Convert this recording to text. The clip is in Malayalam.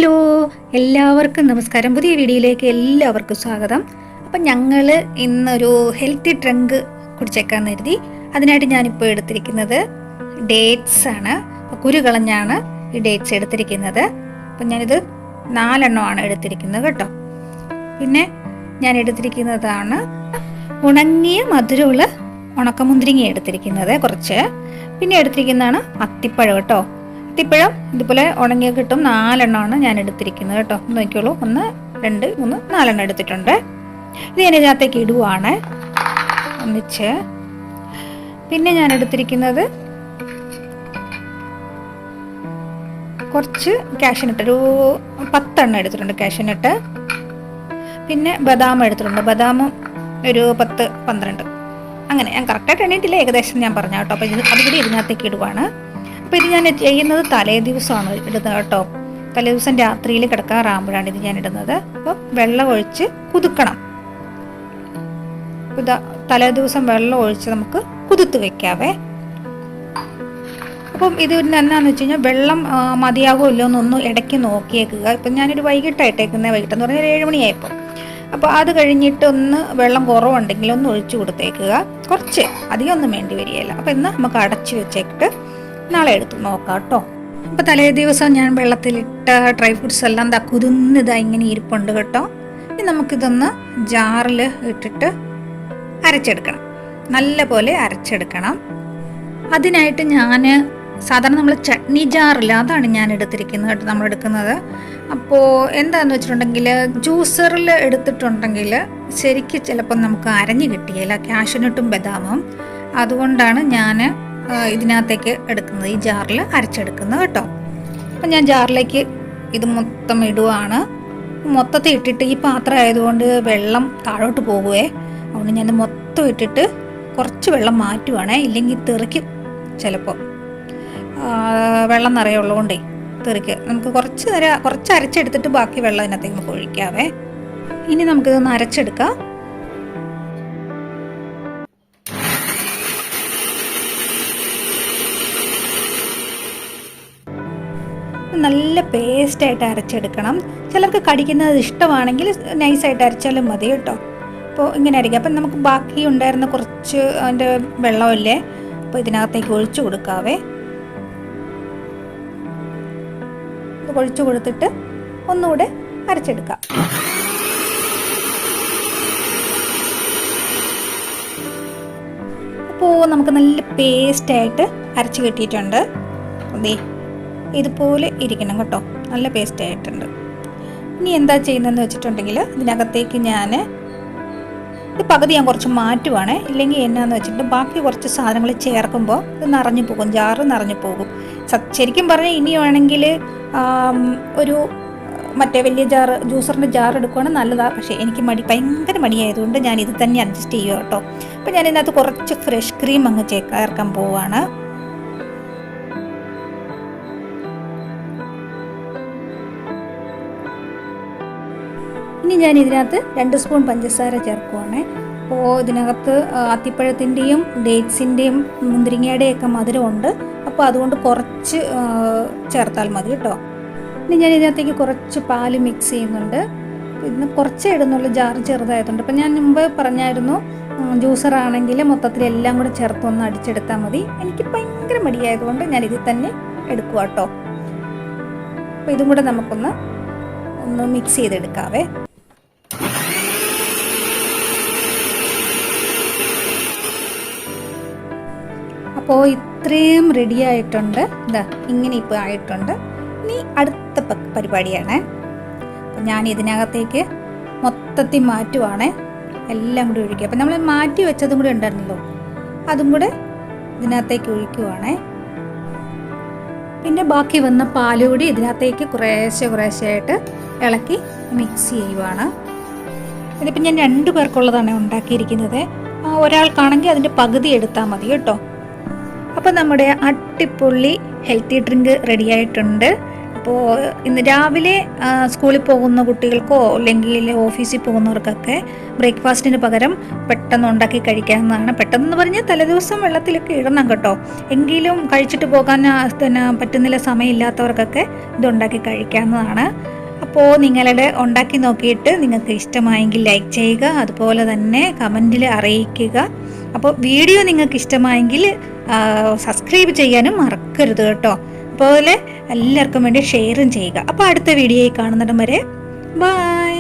ഹലോ, എല്ലാവർക്കും നമസ്കാരം. പുതിയ വീഡിയോയിലേക്ക് എല്ലാവർക്കും സ്വാഗതം. അപ്പം ഞങ്ങൾ ഇന്നൊരു ഹെൽത്തി ഡ്രിങ്ക് കുടിച്ചേക്കാന്ന് കരുതി. അതിനായിട്ട് ഞാനിപ്പോൾ എടുത്തിരിക്കുന്നത് ഡേറ്റ്സ് ആണ്. കുരു കളഞ്ഞാണ് ഈ ഡേറ്റ്സ് എടുത്തിരിക്കുന്നത്. അപ്പം ഞാനിത് 4 എണ്ണമാണ് എടുത്തിരിക്കുന്നത് കേട്ടോ. പിന്നെ ഞാൻ എടുത്തിരിക്കുന്നതാണ് ഉണങ്ങിയ മധുരമുള്ള ഉണക്കമുന്തിരിങ്ങ എടുത്തിരിക്കുന്നത് കുറച്ച്. പിന്നെ എടുത്തിരിക്കുന്നതാണ് അത്തിപ്പഴം കേട്ടോ. അത്തിപ്പഴം ഇതുപോലെ ഉണങ്ങിയ കിട്ടും. 4 എണ്ണമാണ് ഞാൻ എടുത്തിരിക്കുന്നത് കേട്ടോ. നോക്കിയോളൂ, 1, 2, 3, 4 എണ്ണം എടുത്തിട്ടുണ്ട്. ഇത് ഞാൻ ഇതിനകത്തേക്ക് ഇടുവാണ് ഒന്നിച്ച്. പിന്നെ ഞാൻ എടുത്തിരിക്കുന്നത് കുറച്ച് കാഷ്യൂനട്ട്, ഒരു 10 എണ്ണം എടുത്തിട്ടുണ്ട് കാഷ്യൂനട്ട്. പിന്നെ ബദാം എടുത്തിട്ടുണ്ട്. ബദാമും ഒരു 10, 12 അങ്ങനെ. ഞാൻ കറക്റ്റായിട്ട് എണ്ണീട്ടില്ല, ഏകദേശം ഞാൻ പറഞ്ഞു കേട്ടോ. അപ്പോൾ അതുകൂടി ഇതിനകത്തേക്ക് ഇടുവാണ്. അപ്പോൾ ഇത് ഞാൻ ചെയ്യുന്നത് തലേ ദിവസമാണ് ഇടുന്നത് കേട്ടോ. തലേ ദിവസം രാത്രിയിൽ കിടക്കാറാകുമ്പോഴാണ് ഇത് ഞാൻ ഇടുന്നത്. അപ്പോൾ വെള്ളം ഒഴിച്ച് കുതുക്കണം. തലേ ദിവസം വെള്ളം ഒഴിച്ച് നമുക്ക് കുതിർത്ത് വെക്കാവേ. അപ്പം ഇത് എന്നാന്ന് വെച്ച് കഴിഞ്ഞാൽ വെള്ളം മതിയാകുമോ ഇല്ലോ എന്നൊന്ന് ഇടയ്ക്ക് നോക്കിയേക്കുക. ഇപ്പം ഞാനൊരു വൈകിട്ടായിട്ടേക്കുന്നത്, വൈകിട്ടെന്ന് പറഞ്ഞാൽ 7 മണിയായപ്പോൾ. അപ്പോൾ അത് കഴിഞ്ഞിട്ട് ഒന്ന് വെള്ളം കുറവുണ്ടെങ്കിൽ ഒന്ന് ഒഴിച്ചു കൊടുത്തേക്കുക. കുറച്ച്, അധികം ഒന്നും വേണ്ടി വരികയില്ല. അപ്പോൾ ഇന്ന് നമുക്ക് അടച്ച് വെച്ചേക്കിട്ട് നാളെ എടുത്ത് നോക്കാം കേട്ടോ. അപ്പോൾ തലേ ദിവസം ഞാൻ വെള്ളത്തിലിട്ട ഡ്രൈ ഫ്രൂട്ട്സ് എല്ലാം കുതിർന്നിതാ ഇങ്ങനെ ഇരിപ്പുണ്ട് കേട്ടോ. ഇനി നമുക്കിതൊന്ന് ജാറിൽ ഇട്ടിട്ട് അരച്ചെടുക്കണം. നല്ല പോലെ അരച്ചെടുക്കണം. അതിനായിട്ട് ഞാൻ സാധാരണ നമ്മൾ ചട്നി ജാറില്ല, അതാണ് ഞാൻ എടുത്തിരിക്കുന്നത് കേട്ടോ, നമ്മൾ എടുക്കുന്നത്. അപ്പോൾ എന്താണെന്ന് വെച്ചിട്ടുണ്ടെങ്കിൽ ജ്യൂസറിൽ എടുത്തിട്ടുണ്ടെങ്കിൽ ശരിക്കും ചിലപ്പോൾ നമുക്ക് അരഞ്ഞ് കിട്ടിയില്ല, കാഷ്യൂനട്ടും ബദാമും. അതുകൊണ്ടാണ് ഞാൻ ഇതിനകത്തേക്ക് എടുക്കുന്നത്, ഈ ജാറിൽ അരച്ചെടുക്കുന്നത് കേട്ടോ. അപ്പം ഞാൻ ജാറിലേക്ക് ഇത് മൊത്തം ഇടുവാണ്. മൊത്തത്തിൽ ഇട്ടിട്ട് ഈ പാത്രം ആയതുകൊണ്ട് വെള്ളം താഴോട്ട് പോകുവേ. അതുകൊണ്ട് ഞാൻ മൊത്തം ഇട്ടിട്ട് കുറച്ച് വെള്ളം മാറ്റുവാണേ, ഇല്ലെങ്കിൽ തെറിക്കും ചിലപ്പോൾ. വെള്ളം നിറയുള്ളതുകൊണ്ടേ തെറിക്ക്. നമുക്ക് കുറച്ച് അരച്ചെടുത്തിട്ട് ബാക്കി വെള്ളം ഇതിനകത്തേക്ക് നമുക്ക് ഒഴിക്കാവേ. ഇനി നമുക്കിതൊന്ന് അരച്ചെടുക്കാം. നല്ല പേസ്റ്റായിട്ട് അരച്ചെടുക്കണം. ചിലർക്ക് കടിക്കുന്നത് ഇഷ്ടമാണെങ്കിൽ നൈസായിട്ട് അരച്ചാലും മതി കേട്ടോ. അപ്പോൾ ഇങ്ങനെ അരയ്ക്കാം. അപ്പം നമുക്ക് ബാക്കി ഉണ്ടായിരുന്ന കുറച്ച് അതിൻ്റെ വെള്ളമില്ലേ, അപ്പോൾ ഇതിനകത്തേക്ക് ഒഴിച്ചു കൊടുക്കാവേ. ഇത് ഒഴിച്ചു കൊടുത്തിട്ട് ഒന്നുകൂടെ അരച്ചെടുക്കാം. അപ്പോൾ നമുക്ക് നല്ല പേസ്റ്റായിട്ട് അരച്ച് കിട്ടിയിട്ടുണ്ട്. അതേ ഇതുപോലെ ഇരിക്കണം കേട്ടോ, നല്ല പേസ്റ്റ് ആയിട്ടുണ്ട്. ഇനി എന്താ ചെയ്യുന്നതെന്ന് വെച്ചിട്ടുണ്ടെങ്കിൽ ഇതിനകത്തേക്ക് ഞാൻ പകുതി ഞാൻ കുറച്ച് മാറ്റുവാണേ. ഇല്ലെങ്കിൽ എന്നാന്ന് വെച്ചിട്ട് ബാക്കി കുറച്ച് സാധനങ്ങൾ ചേർക്കുമ്പോൾ ഇത് നിറഞ്ഞു പോകും, ജാറ് നിറഞ്ഞു പോകും. ശരിക്കും പറഞ്ഞാൽ ഇനി വേണമെങ്കിൽ ഒരു മറ്റേ വലിയ ജാറ്, ജ്യൂസറിൻ്റെ ജാർ എടുക്കുകയാണെങ്കിൽ നല്ലതാണ്. പക്ഷേ എനിക്ക് ഭയങ്കര മടിയായതുകൊണ്ട് ഞാൻ ഇത് തന്നെ അഡ്ജസ്റ്റ് ചെയ്യുക കേട്ടോ. അപ്പോൾ ഞാൻ ഇതിനകത്ത് കുറച്ച് ഫ്രഷ് ക്രീം അങ്ങ് ചേർക്കാൻ പോവുകയാണ്. ഇനി ഞാൻ ഇതിനകത്ത് 2 സ്പൂൺ പഞ്ചസാര ചേർക്കുവാണ്. അപ്പോൾ ഇതിനകത്ത് അത്തിപ്പഴത്തിൻ്റെയും ഡേറ്റ്സിൻ്റെയും മുന്തിരിങ്ങയുടെയൊക്കെ മധുരമുണ്ട്. അപ്പോൾ അതുകൊണ്ട് കുറച്ച് ചേർത്താൽ മതി കേട്ടോ. ഇനി ഞാൻ ഇതിനകത്തേക്ക് കുറച്ച് പാല് മിക്സ് ചെയ്യുന്നുണ്ട്. ഇതിന് കുറച്ചേ ഇടുന്നുള്ളൂ, ജാറ് ചെറുതായതുകൊണ്ട്. അപ്പം ഞാൻ മുമ്പ് പറഞ്ഞായിരുന്നു, ജ്യൂസറാണെങ്കിൽ മൊത്തത്തിൽ എല്ലാം കൂടെ ചേർത്തൊന്ന് അടിച്ചെടുത്താൽ മതി. എനിക്ക് ഭയങ്കര മടിയായതുകൊണ്ട് ഞാൻ ഇതിൽ തന്നെ എടുക്കുക കേട്ടോ. അപ്പോൾ ഇതും കൂടെ നമുക്കൊന്ന് മിക്സ് ചെയ്തെടുക്കാവേ. അപ്പോൾ ഇത്രയും റെഡി ആയിട്ടുണ്ട്. ഇതാ ഇങ്ങനെ ഇപ്പോൾ ആയിട്ടുണ്ട്. ഇനി അടുത്ത പരിപാടിയാണ്. അപ്പം ഞാൻ ഇതിനകത്തേക്ക് മൊത്തത്തിൽ മാറ്റുവാണേ, എല്ലാം കൂടി ഒഴിക്കുക. അപ്പം നമ്മൾ മാറ്റി വെച്ചതും കൂടി ഉണ്ടായിരുന്നല്ലോ, അതും കൂടെ ഇതിനകത്തേക്ക് ഒഴിക്കുവാണേ. പിന്നെ ബാക്കി വന്ന പാലുകൂടി ഇതിനകത്തേക്ക് കുറേശ്ശെയായിട്ട് ഇളക്കി മിക്സ് ചെയ്യുവാണ്. ഇതിപ്പോൾ ഞാൻ 2 പേർക്കുള്ളതാണ് ഉണ്ടാക്കിയിരിക്കുന്നത്. ഒരാൾക്കാണെങ്കിൽ അതിൻ്റെ പകുതി എടുത്താൽ മതി കേട്ടോ. അപ്പോൾ നമ്മുടെ അടിപൊളി ഹെൽത്തി ഡ്രിങ്ക് റെഡിയായിട്ടുണ്ട്. അപ്പോൾ ഇന്ന് രാവിലെ സ്കൂളിൽ പോകുന്ന കുട്ടികൾക്കോ അല്ലെങ്കിൽ ഓഫീസിൽ പോകുന്നവർക്കൊക്കെ ബ്രേക്ക്ഫാസ്റ്റിന് പകരം പെട്ടെന്ന് ഉണ്ടാക്കി കഴിക്കാവുന്നതാണ്. പെട്ടെന്ന് പറഞ്ഞാൽ തലേദിവസം വെള്ളത്തിലൊക്കെ ഇടണം കേട്ടോ. എങ്കിലും കഴിച്ചിട്ട് പോകാൻ പറ്റുന്നില്ല, സമയമില്ലാത്തവർക്കൊക്കെ ഇതുണ്ടാക്കി കഴിക്കാവുന്നതാണ്. അപ്പോൾ നിങ്ങളുടെ ഉണ്ടാക്കി നോക്കിയിട്ട് നിങ്ങൾക്ക് ഇഷ്ടമായെങ്കിൽ ലൈക്ക് ചെയ്യുക, അതുപോലെ തന്നെ കമൻറ്റിൽ അറിയിക്കുക. അപ്പോൾ വീഡിയോ നിങ്ങൾക്ക് ഇഷ്ടമായെങ്കിൽ സബ്സ്ക്രൈബ് ചെയ്യാനും മറക്കരുത് കേട്ടോ. അതുപോലെ എല്ലാവർക്കും വേണ്ടി ഷെയറും ചെയ്യുക. അപ്പോൾ അടുത്ത വീഡിയോയിൽ കാണുന്നിടം വരെ ബൈ.